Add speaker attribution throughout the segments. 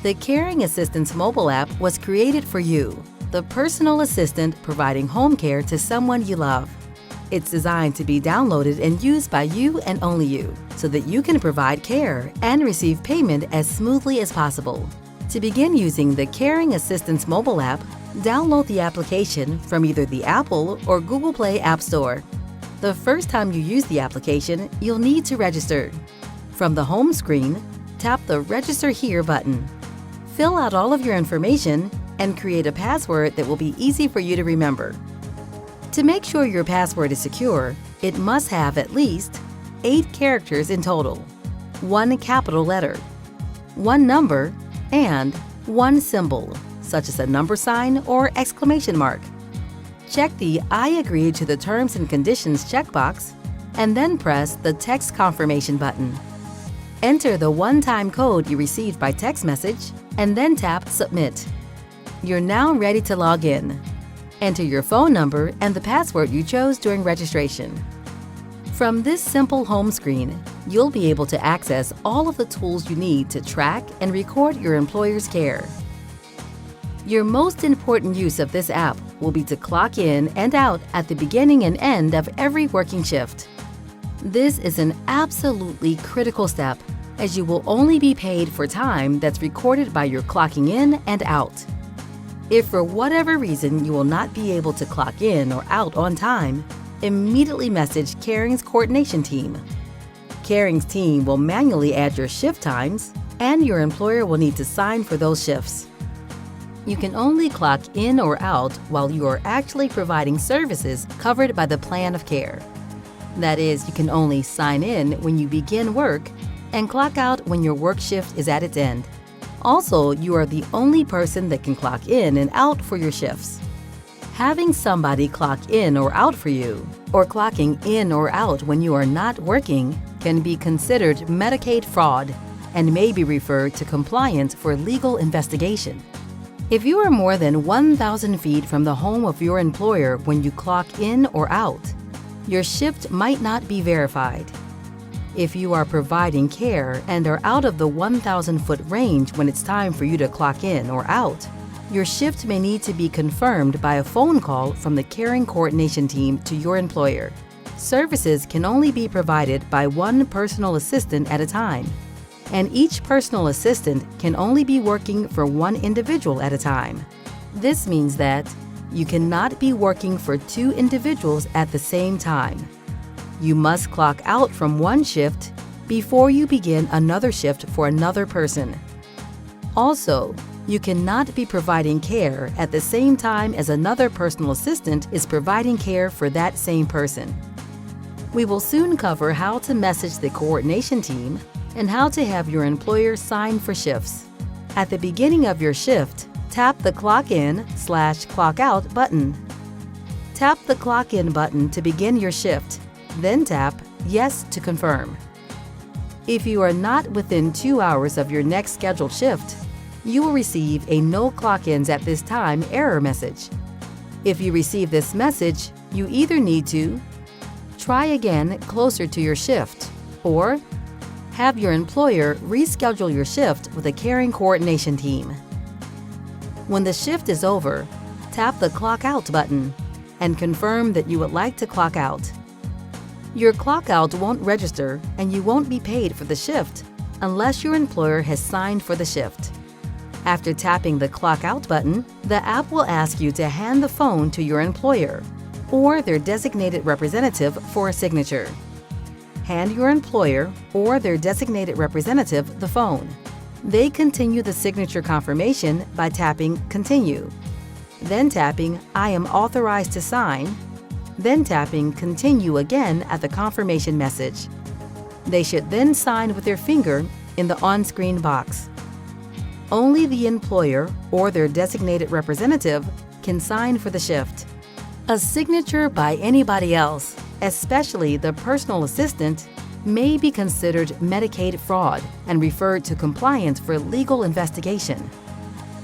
Speaker 1: The Caring Assistance mobile app was created for you, the personal assistant providing home care to someone you love. It's designed to be downloaded and used by you and only you, so that you can provide care and receive payment as smoothly as possible. To begin using the Caring Assistance mobile app, download the application from either the Apple or Google Play App Store. The first time you use the application, you'll need to register. From the home screen, tap the Register Here button. Fill out all of your information and create a password that will be easy for you to remember. To make sure your password is secure, it must have at least 8 characters in total, 1 capital letter, 1 number, and 1 symbol, such as a number sign or exclamation mark. Check the I agree to the terms and conditions checkbox and then press the text confirmation button. Enter the one-time code you received by text message and then tap Submit. You're now ready to log in. Enter your phone number and the password you chose during registration. From this simple home screen, you'll be able to access all of the tools you need to track and record your employer's care. Your most important use of this app will be to clock in and out at the beginning and end of every working shift. This is an absolutely critical step, as you will only be paid for time that's recorded by your clocking in and out. If for whatever reason you will not be able to clock in or out on time, immediately message Caring's coordination team. Caring's team will manually add your shift times, and your employer will need to sign for those shifts. You can only clock in or out while you are actually providing services covered by the plan of care. That is, you can only sign in when you begin work and clock out when your work shift is at its end. Also, you are the only person that can clock in and out for your shifts. Having somebody clock in or out for you, or clocking in or out when you are not working, can be considered Medicaid fraud and may be referred to compliance for legal investigation. If you are more than 1,000 feet from the home of your employer when you clock in or out, your shift might not be verified. If you are providing care and are out of the 1,000-foot range when it's time for you to clock in or out, your shift may need to be confirmed by a phone call from the Caring Coordination Team to your employer. Services can only be provided by one personal assistant at a time, and each personal assistant can only be working for one individual at a time. This means that you cannot be working for 2 individuals at the same time. You must clock out from one shift before you begin another shift for another person. Also, you cannot be providing care at the same time as another personal assistant is providing care for that same person. We will soon cover how to message the coordination team and how to have your employer sign for shifts. At the beginning of your shift, tap the Clock In/Clock Out button. Tap the Clock In button to begin your shift, then tap Yes to confirm. If you are not within 2 hours of your next scheduled shift, you will receive a No Clock-ins at this time error message. If you receive this message, you either need to try again closer to your shift, or have your employer reschedule your shift with a Caring Coordination Team. When the shift is over, tap the Clock Out button and confirm that you would like to clock out. Your clock out won't register and you won't be paid for the shift unless your employer has signed for the shift. After tapping the Clock Out button, the app will ask you to hand the phone to your employer or their designated representative for a signature. Hand your employer or their designated representative the phone. They continue the signature confirmation by tapping Continue, then tapping I am authorized to sign, then tapping Continue again at the confirmation message. They should then sign with their finger in the on-screen box. Only the employer or their designated representative can sign for the shift. A signature by anybody else, especially the personal assistant, may be considered Medicaid fraud and referred to compliance for legal investigation.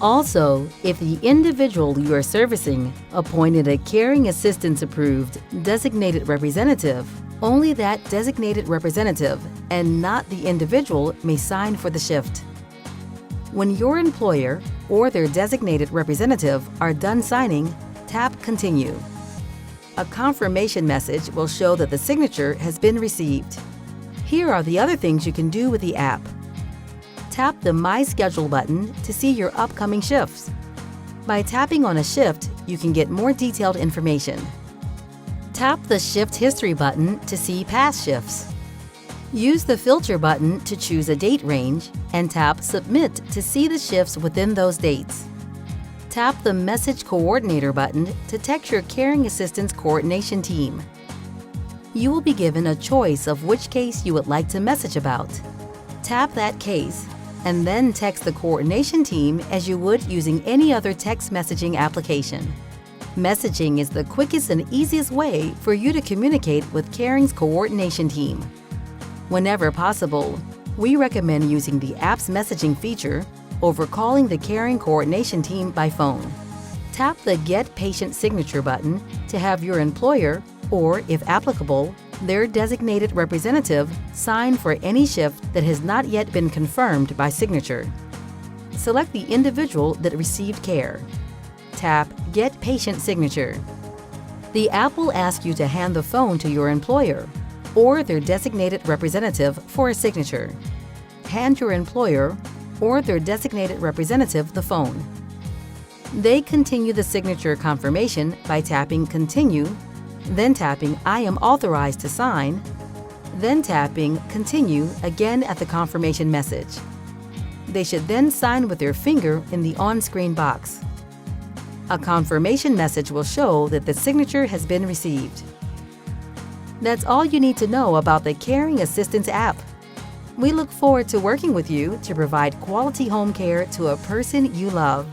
Speaker 1: Also, if the individual you are servicing appointed a Caring Assistance approved designated representative, only that designated representative and not the individual may sign for the shift. When your employer or their designated representative are done signing, tap Continue. A confirmation message will show that the signature has been received. Here are the other things you can do with the app. Tap the My Schedule button to see your upcoming shifts. By tapping on a shift, you can get more detailed information. Tap the Shift History button to see past shifts. Use the Filter button to choose a date range and tap Submit to see the shifts within those dates. Tap the Message Coordinator button to text your Caring Assistance Coordination team. You will be given a choice of which case you would like to message about. Tap that case and then text the coordination team as you would using any other text messaging application. Messaging is the quickest and easiest way for you to communicate with Caring's coordination team. Whenever possible, we recommend using the app's messaging feature over calling the Caring coordination team by phone. Tap the Get Patient Signature button to have your employer, or if applicable, their designated representative sign for any shift that has not yet been confirmed by signature. Select the individual that received care. Tap Get Patient Signature. The app will ask you to hand the phone to your employer or their designated representative for a signature. Hand your employer or their designated representative the phone. They continue the signature confirmation by tapping Continue, then tapping I am authorized to sign, then tapping Continue again at the confirmation message. They should then sign with their finger in the on-screen box. A confirmation message will show that the signature has been received. That's all you need to know about the Caring Assistance app. We look forward to working with you to provide quality home care to a person you love.